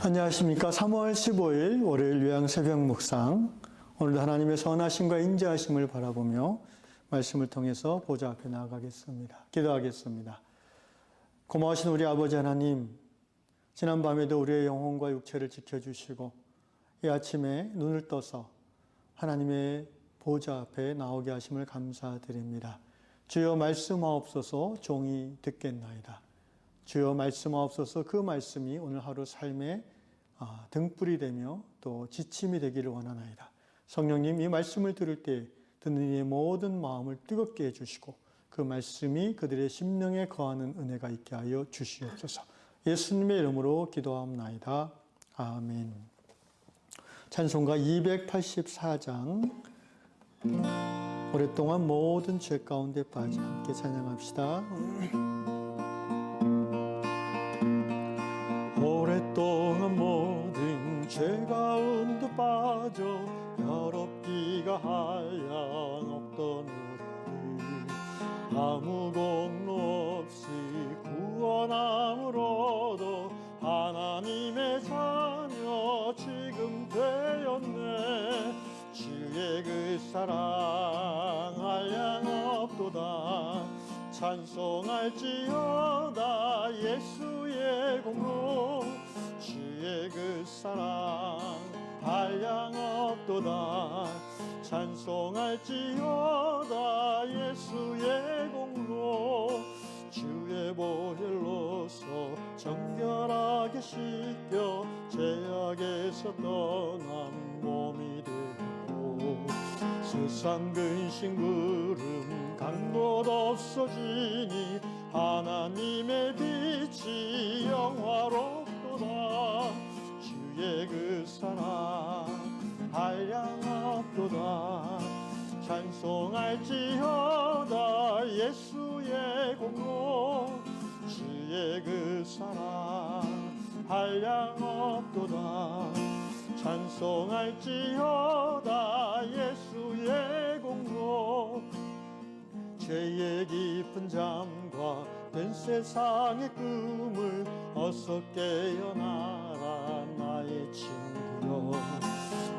안녕하십니까. 3월 15일 월요일 요양 새벽 묵상. 오늘도 하나님의 선하심과 인자하심을 바라보며 말씀을 통해서 보좌 앞에 나아가겠습니다. 기도하겠습니다. 고마우신 우리 아버지 하나님, 지난밤에도 우리의 영혼과 육체를 지켜주시고 이 아침에 눈을 떠서 하나님의 보좌 앞에 나오게 하심을 감사드립니다. 주여 말씀하옵소서. 종이 듣겠나이다. 주여 말씀하옵소서. 그 말씀이 오늘 하루 삶의 등불이 되며 또 지침이 되기를 원하나이다. 성령님, 이 말씀을 들을 때 듣는 이의 모든 마음을 뜨겁게 해주시고 그 말씀이 그들의 심령에 거하는 은혜가 있게 하여 주시옵소서. 예수님의 이름으로 기도하옵나이다. 아멘. 찬송가 284장, 오랫동안 모든 죄 가운데 빠져 함께 찬양합시다. 오랫동안 모든 죄 가운데 빠져 더럽기가 한량없던 우리를 아무 공로 없이 구원함으로도 하나님의 자녀 지금 되었네. 주의 그 사랑 한량없도다. 찬송할지어다 예수의 공로. 주의 그 사랑 한량없도다. 찬송할지어다 예수의 공로. 주의 보혈로서 정결하게 씻겨 죄악에서 떠난 몸이 되고 세상 근심 구름 강도 없어지니 하나님의 빛이 영화롭도다. 주의 그 사랑 한량없도다. 찬송할지어다 예수의 공로. 주의 그 사랑 한량없도다. 찬송할지어다 예수의 공로. 죄의 깊은 잠과 된 세상의 꿈을 어서 깨어나라 나의 친구여.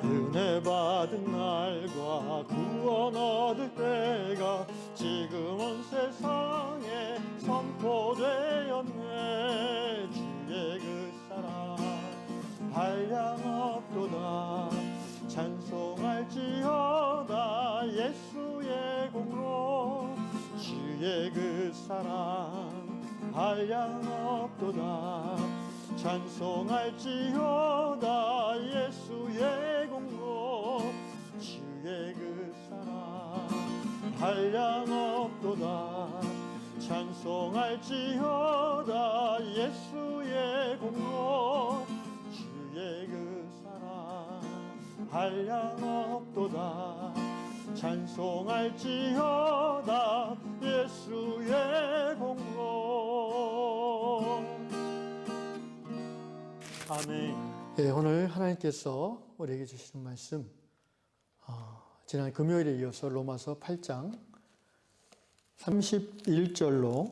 은혜 받은 날과 구원 얻을 때가 지금 온 세상에 선포되었네. 주의 그 사랑 한량없도다. 찬송할지어다 예수의 공로. 주의 그 사랑 한량없도다. 찬송할지어다 예수의 공로. 주의 그 사랑 한량없도다. 찬송할지어다 예수의 공로. 주의 그 사랑 한량없도다. 찬송할지어다 예수의 공로. 아멘. 예, 오늘 하나님께서 우리에게 주시는 말씀, 지난 금요일에 이어서 로마서 8장 31절로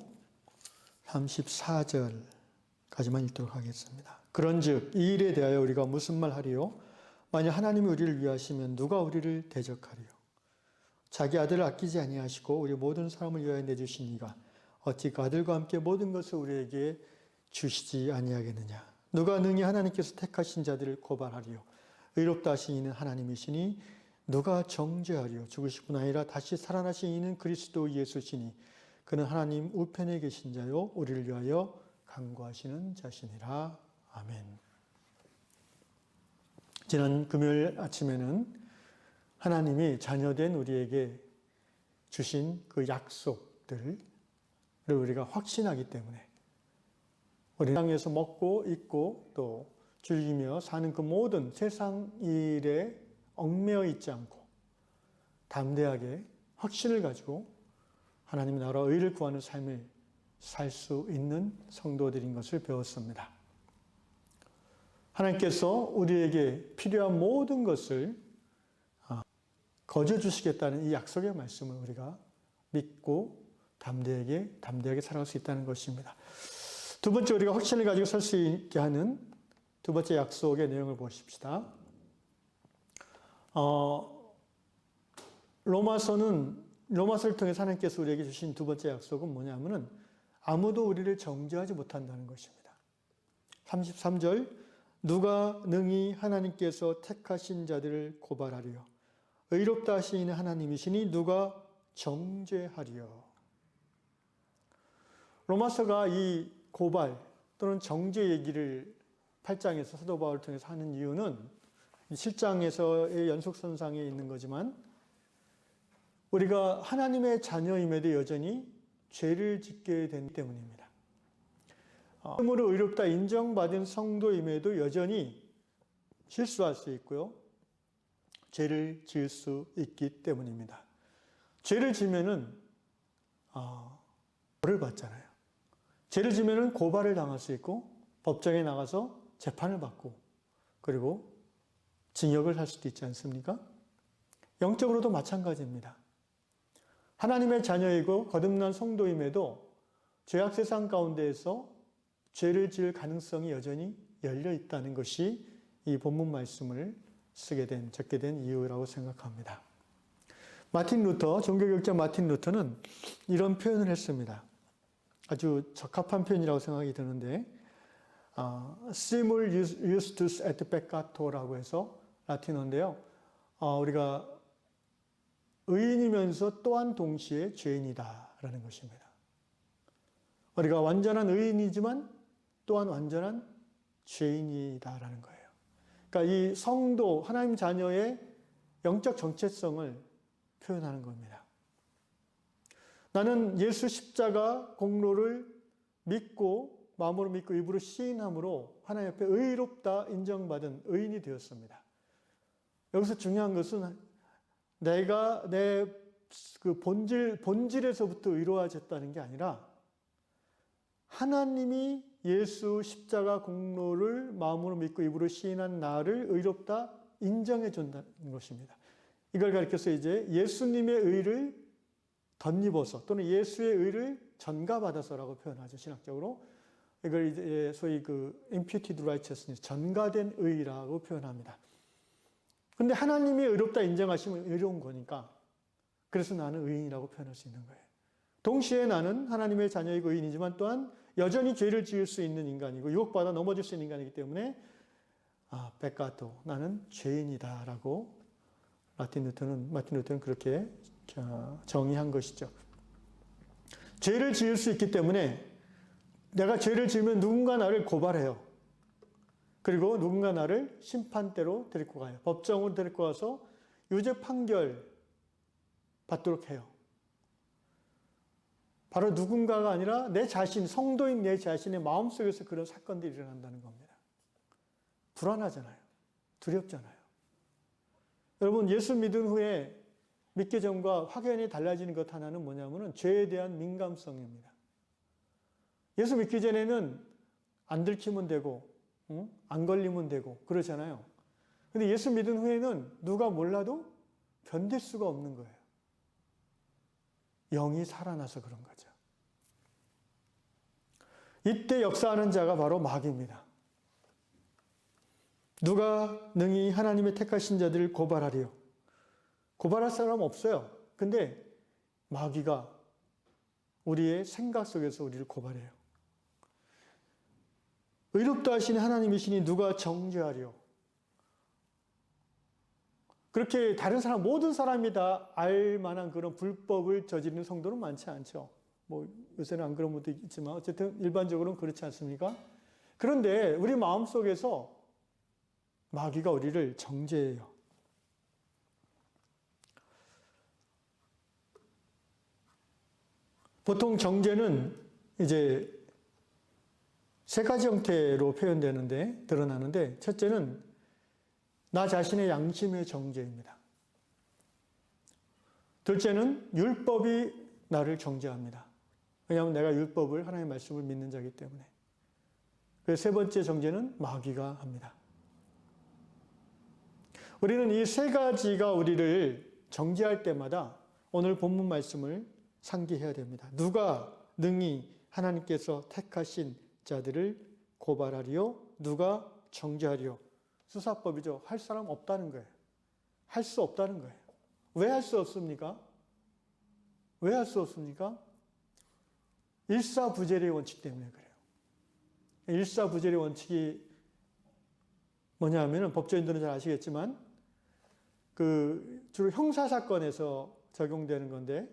34절까지만 읽도록 하겠습니다. 그런즉 이 일에 대하여 우리가 무슨 말 하리요? 만약 하나님이 우리를 위하시면 누가 우리를 대적하리요? 자기 아들을 아끼지 아니하시고 우리 모든 사람을 위하여 내주신 이가 어찌 그 아들과 함께 모든 것을 우리에게 주시지 아니하겠느냐? 누가 능히 하나님께서 택하신 자들을 고발하리요? 의롭다 하신 이는 하나님이시니 누가 정죄하리요? 죽으시고 나니라 다시 살아나신 이는 그리스도 예수시니 그는 하나님 우편에 계신 자요 우리를 위하여 간구하시는 자시니라. 아멘. 지난 금요일 아침에는 하나님이 자녀된 우리에게 주신 그 약속들을 우리가 확신하기 때문에 우리 땅에서 먹고 입고 또 즐기며 사는 그 모든 세상 일에 얽매여 있지 않고 담대하게 확신을 가지고 하나님의 나라 의를 구하는 삶을 살 수 있는 성도들인 것을 배웠습니다. 하나님께서 우리에게 필요한 모든 것을 거저 주시겠다는 이 약속의 말씀을 우리가 믿고 담대하게 살아갈 수 있다는 것입니다. 두 번째, 우리가 확신을 가지고 설 수 있게 하는 두 번째 약속의 내용을 보십시다. 로마서를 통해서 하나님께서 우리에게 주신 두 번째 약속은 뭐냐면은 아무도 우리를 정죄하지 못한다는 것입니다. 33절, 누가 능히 하나님께서 택하신 자들을 고발하리요. 의롭다 하시는 하나님이시니 누가 정죄하리요. 로마서가 이 고발 또는 정죄 얘기를 8장에서 사도 바울을 통해서 하는 이유는 7장에서의 연속선상에 있는 거지만 우리가 하나님의 자녀임에도 여전히 죄를 짓게 되기 때문입니다. 하나님으로 의롭다 인정받은 성도임에도 여전히 실수할 수 있고요. 죄를 지을 수 있기 때문입니다. 죄를 지면은 벌을 받잖아요. 죄를 지면은 고발을 당할 수 있고 법정에 나가서 재판을 받고 그리고 징역을 할 수도 있지 않습니까? 영적으로도 마찬가지입니다. 하나님의 자녀이고 거듭난 성도임에도 죄악 세상 가운데에서 죄를 지을 가능성이 여전히 열려 있다는 것이 이 본문 말씀을 적게 된 이유라고 생각합니다. 종교개혁자 마틴 루터는 이런 표현을 했습니다. 아주 적합한 표현이라고 생각이 드는데 simul justus et peccato라고 해서 라틴어인데요. 우리가 의인이면서 또한 동시에 죄인이다라는 것입니다. 우리가 완전한 의인이지만 또한 완전한 죄인이다라는 거예요. 그러니까 이 성도, 하나님 자녀의 영적 정체성을 표현하는 겁니다. 나는 예수 십자가 공로를 믿고 마음으로 믿고 입으로 시인함으로 하나님 앞에 의롭다 인정받은 의인이 되었습니다. 여기서 중요한 것은 내가 내 그 본질에서부터 의로워졌다는 게 아니라 하나님이 예수 십자가 공로를 마음으로 믿고 입으로 시인한 나를 의롭다 인정해 준다는 것입니다. 이걸 가리켜서 이제 예수님의 의를 덧입어서 또는 예수의 의를 전가받아서라고 표현하죠. 신학적으로. 이걸 이제 소위 imputed righteousness, 전가된 의라고 표현합니다. 근데 하나님이 의롭다 인정하시면 의로운 거니까 그래서 나는 의인이라고 표현할 수 있는 거예요. 동시에 나는 하나님의 자녀이고 의인이지만 또한 여전히 죄를 지을 수 있는 인간이고 유혹받아 넘어질 수 있는 인간이기 때문에 peccato, 나는 죄인이다라고 마틴 루터는 그렇게 정의한 것이죠. 죄를 지을 수 있기 때문에 내가 죄를 지으면 누군가 나를 고발해요. 그리고 누군가 나를 심판대로 데리고 가요. 법정으로 데리고 가서 유죄 판결 받도록 해요. 바로 누군가가 아니라 내 자신, 성도인 내 자신의 마음속에서 그런 사건들이 일어난다는 겁니다. 불안하잖아요. 두렵잖아요. 여러분, 예수 믿은 후에 믿기 전과 확연히 달라지는 것 하나는 뭐냐면은 죄에 대한 민감성입니다. 예수 믿기 전에는 안 들키면 되고, 안 걸리면 되고, 그러잖아요. 근데 예수 믿은 후에는 누가 몰라도 견딜 수가 없는 거예요. 영이 살아나서 그런 거죠. 이때 역사하는 자가 바로 마귀입니다. 누가 능히 하나님의 택하신 자들을 고발하리요? 고발할 사람 없어요. 근데 마귀가 우리의 생각 속에서 우리를 고발해요. 의롭다 하시는 하나님이시니 누가 정죄하리요? 그렇게 다른 사람, 모든 사람이 다 알만한 그런 불법을 저지르는 성도는 많지 않죠. 요새는 안 그런 분도 있지만 어쨌든 일반적으로는 그렇지 않습니까? 그런데 우리 마음속에서 마귀가 우리를 정죄해요. 보통 정죄는 이제 세 가지 형태로 드러나는데 첫째는 나 자신의 양심의 정죄입니다. 둘째는 율법이 나를 정죄합니다. 왜냐하면 내가 율법을 하나님의 말씀을 믿는 자이기 때문에. 그래서 세 번째 정죄는 마귀가 합니다. 우리는 이 세 가지가 우리를 정죄할 때마다 오늘 본문 말씀을 상기해야 됩니다. 누가 능히 하나님께서 택하신 자들을 고발하리요? 누가 정죄하리요. 수사법이죠. 할 사람 없다는 거예요. 할 수 없다는 거예요. 왜 할 수 없습니까? 왜 할 수 없습니까? 일사부재의 원칙 때문에 그래요. 일사부재의 원칙이 뭐냐 하면은 법조인들은 잘 아시겠지만 주로 형사사건에서 적용되는 건데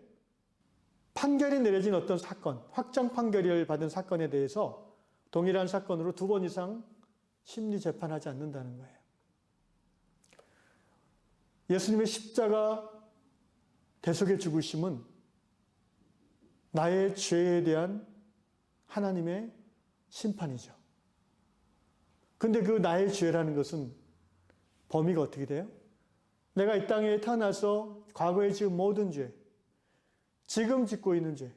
판결이 내려진 어떤 사건, 확정 판결을 받은 사건에 대해서 동일한 사건으로 2번 이상 심리 재판하지 않는다는 거예요. 예수님의 십자가 대속의 죽으심은 나의 죄에 대한 하나님의 심판이죠. 근데 그 나의 죄라는 것은 범위가 어떻게 돼요? 내가 이 땅에 태어나서 과거에 지은 모든 죄, 지금 짓고 있는 죄,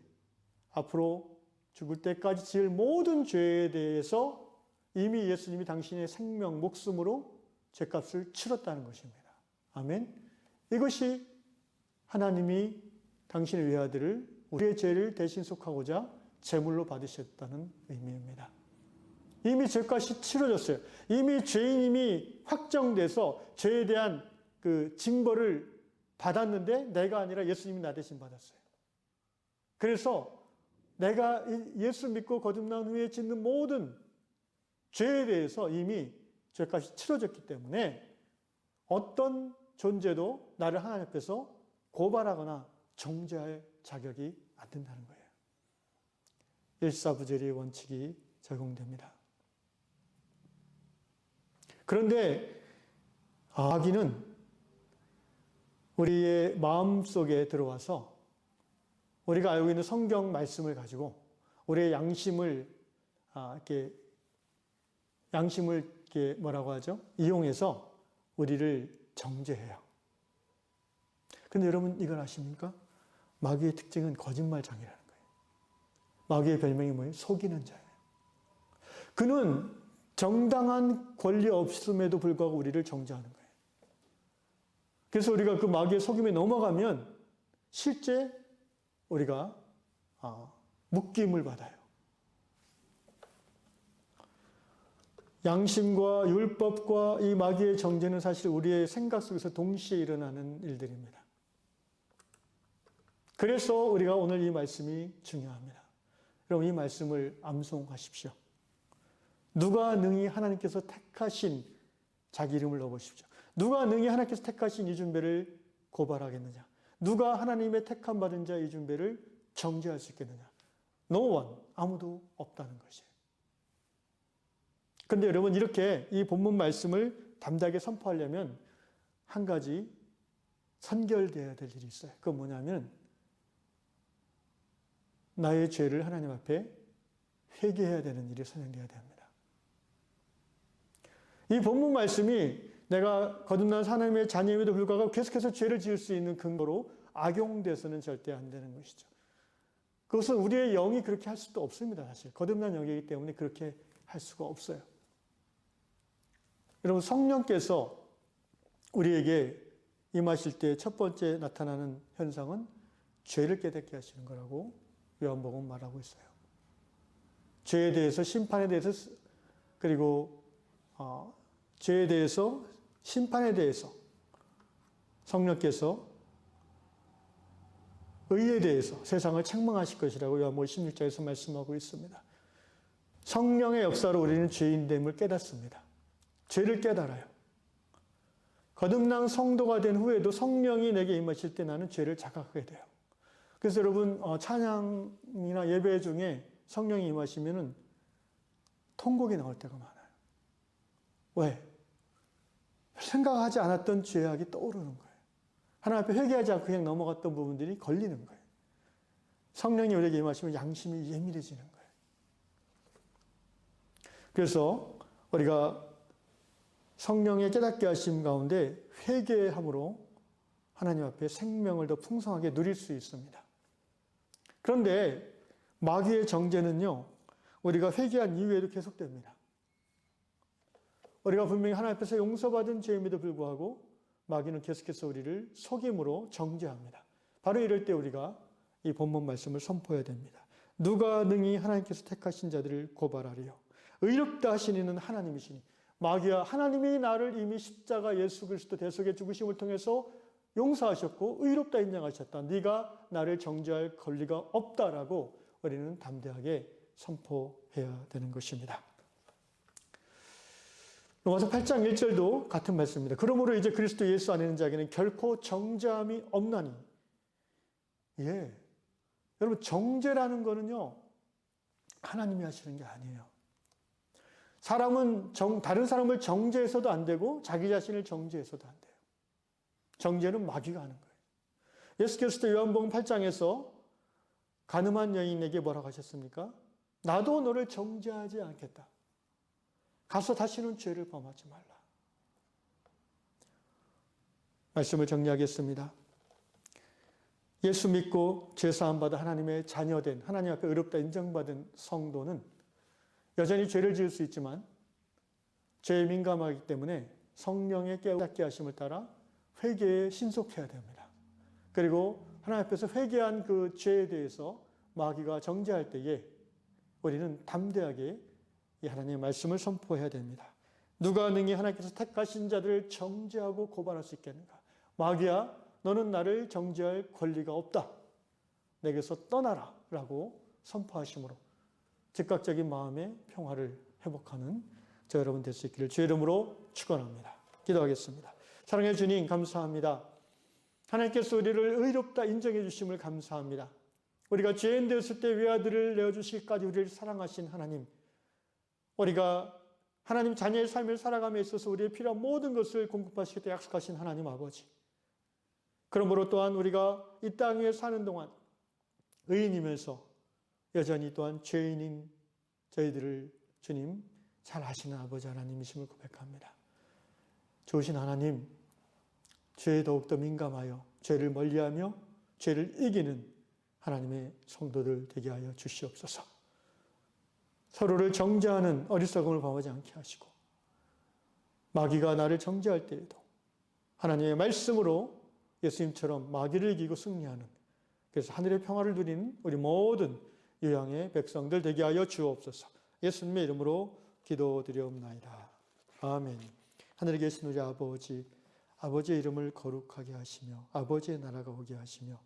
앞으로 죽을 때까지 지을 모든 죄에 대해서 이미 예수님이 당신의 생명, 목숨으로 죄값을 치렀다는 것입니다. 아멘. 이것이 하나님이 당신의 외아들을 우리의 죄를 대신 속하고자 제물로 받으셨다는 의미입니다. 이미 죄값이 치러졌어요. 이미 죄인임이 확정돼서 죄에 대한 그 징벌을 받았는데 내가 아니라 예수님이 나 대신 받았어요. 그래서 내가 예수 믿고 거듭난 후에 짓는 모든 죄에 대해서 이미 죄값이 치러졌기 때문에 어떤 존재도 나를 하나님 앞에서 고발하거나 정죄할 자격이 안 된다는 거예요. 일사부재의 원칙이 적용됩니다. 그런데 마귀는 우리의 마음속에 들어와서 우리가 알고 있는 성경 말씀을 가지고 우리의 양심을 뭐라고 하죠? 이용해서 우리를 정죄해요. 근데 여러분 이걸 아십니까? 마귀의 특징은 거짓말장이라는 거예요. 마귀의 별명이 뭐예요? 속이는 자예요. 그는 정당한 권리 없음에도 불구하고 우리를 정죄하는 거예요. 그래서 우리가 그 마귀의 속임에 넘어가면 실제 우리가 묶임을 받아요. 양심과 율법과 이 마귀의 정죄는 사실 우리의 생각 속에서 동시에 일어나는 일들입니다. 그래서 우리가 오늘 이 말씀이 중요합니다. 여러분 이 말씀을 암송하십시오. 누가 능히 하나님께서 택하신 자기 이름을 넣어보십시오. 누가 능히 하나님께서 택하신 이준배를 고발하겠느냐? 누가 하나님의 택함 받은 자 이준배를 정죄할 수 있겠느냐? No one, 아무도 없다는 것이에요. 그런데 여러분 이렇게 이 본문 말씀을 담대하게 선포하려면 한 가지 선결되어야 될 일이 있어요. 그건 뭐냐면 나의 죄를 하나님 앞에 회개해야 되는 일이 선행되어야 됩니다. 이 본문 말씀이 내가 거듭난 하나님의 자녀임에도 불구하고 계속해서 죄를 지을 수 있는 근거로 악용돼서는 절대 안 되는 것이죠. 그것은 우리의 영이 그렇게 할 수도 없습니다. 사실 거듭난 영이기 때문에 그렇게 할 수가 없어요. 여러분 성령께서 우리에게 임하실 때 첫 번째 나타나는 현상은 죄를 깨닫게 하시는 거라고 요한복음 말하고 있어요. 죄에 대해서 심판에 대해서 그리고 죄에 대해서 심판에 대해서 성령께서 의에 대해서 세상을 책망하실 것이라고 요한복음 16장에서 말씀하고 있습니다. 성령의 역사로 우리는 죄인됨을 깨닫습니다. 죄를 깨달아요. 거듭난 성도가 된 후에도 성령이 내게 임하실 때 나는 죄를 자각하게 돼요. 그래서 여러분 찬양이나 예배 중에 성령이 임하시면은 통곡이 나올 때가 많아요. 왜? 생각하지 않았던 죄악이 떠오르는 거예요. 하나님 앞에 회개하지 않고 그냥 넘어갔던 부분들이 걸리는 거예요. 성령이 우리에게 임하시면 양심이 예민해지는 거예요. 그래서 우리가 성령의 깨닫게 하심 가운데 회개함으로 하나님 앞에 생명을 더 풍성하게 누릴 수 있습니다. 그런데 마귀의 정죄는요, 우리가 회개한 이후에도 계속됩니다. 우리가 분명히 하나님 앞에서 용서받은 죄임에도 불구하고 마귀는 계속해서 우리를 속임으로 정죄합니다. 바로 이럴 때 우리가 이 본문 말씀을 선포해야 됩니다. 누가 능히 하나님께서 택하신 자들을 고발하리요. 의롭다 하신 이는 하나님이시니. 마귀야, 하나님이 나를 이미 십자가 예수 그리스도 대속의 죽으심을 통해서 용서하셨고 의롭다 인정하셨다. 네가 나를 정죄할 권리가 없다라고 우리는 담대하게 선포해야 되는 것입니다. 로마서 8장 1절도 같은 말씀입니다. 그러므로 이제 그리스도 예수 안에 있는 자에게는 결코 정죄함이 없나니. 예. 여러분, 정죄라는 거는요, 하나님이 하시는 게 아니에요. 사람은 다른 사람을 정죄해서도 안 되고 자기 자신을 정죄해서도 안 돼요. 정죄는 마귀가 하는 거예요. 예수께서도 요한복음 8장에서 가늠한 여인에게 뭐라고 하셨습니까? 나도 너를 정죄하지 않겠다. 가서 다시는 죄를 범하지 말라. 말씀을 정리하겠습니다. 예수 믿고 죄사함 받아 하나님의 자녀된, 하나님 앞에 의롭다 인정받은 성도는 여전히 죄를 지을 수 있지만 죄에 민감하기 때문에 성령의 깨닫게 하심을 따라 회개에 신속해야 됩니다. 그리고 하나님 앞에서 회개한 그 죄에 대해서 마귀가 정죄할 때에 우리는 담대하게 이 하나님의 말씀을 선포해야 됩니다. 누가 능히 하나님께서 택하신 자들을 정죄하고 고발할 수 있겠는가? 마귀야, 너는 나를 정죄할 권리가 없다. 내게서 떠나라 라고 선포하심으로 즉각적인 마음의 평화를 회복하는 저 여러분 될 수 있기를 주의 이름으로 축원합니다. 기도하겠습니다. 사랑해 주님, 감사합니다. 하나님께서 우리를 의롭다 인정해 주심을 감사합니다. 우리가 죄인 되었을 때 외아들을 내어주시기까지 우리를 사랑하신 하나님, 우리가 하나님 자녀의 삶을 살아감에 있어서 우리의 필요한 모든 것을 공급하시겠다 약속하신 하나님 아버지, 그러므로 또한 우리가 이 땅에 사는 동안 의인이면서 여전히 또한 죄인인 저희들을 주님 잘 아시는 아버지 하나님이심을 고백합니다. 좋으신 하나님, 죄에 더욱더 민감하여 죄를 멀리하며 죄를 이기는 하나님의 성도들 되게 하여 주시옵소서. 서로를 정죄하는 어리석음을 범하지 않게 하시고 마귀가 나를 정죄할 때에도 하나님의 말씀으로 예수님처럼 마귀를 이기고 승리하는, 그래서 하늘의 평화를 누리는 우리 모든 유양의 백성들 되게 하여 주옵소서. 예수님의 이름으로 기도드리옵나이다. 아멘. 하늘에 계신 우리 아버지, 아버지의 이름을 거룩하게 하시며 아버지의 나라가 오게 하시며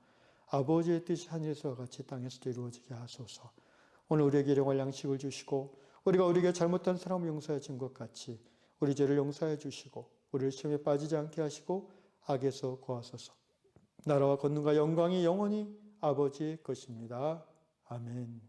아버지의 뜻이 하늘에서와 같이 땅에서도 이루어지게 하소서. 오늘 우리에게 일용할 양식을 주시고 우리가 우리에게 잘못한 사람을 용서해 준 것 같이 우리 죄를 용서해 주시고 우리를 시험에 빠지지 않게 하시고 악에서 구하소서. 나라와 권능과 영광이 영원히 아버지의 것입니다. 아멘.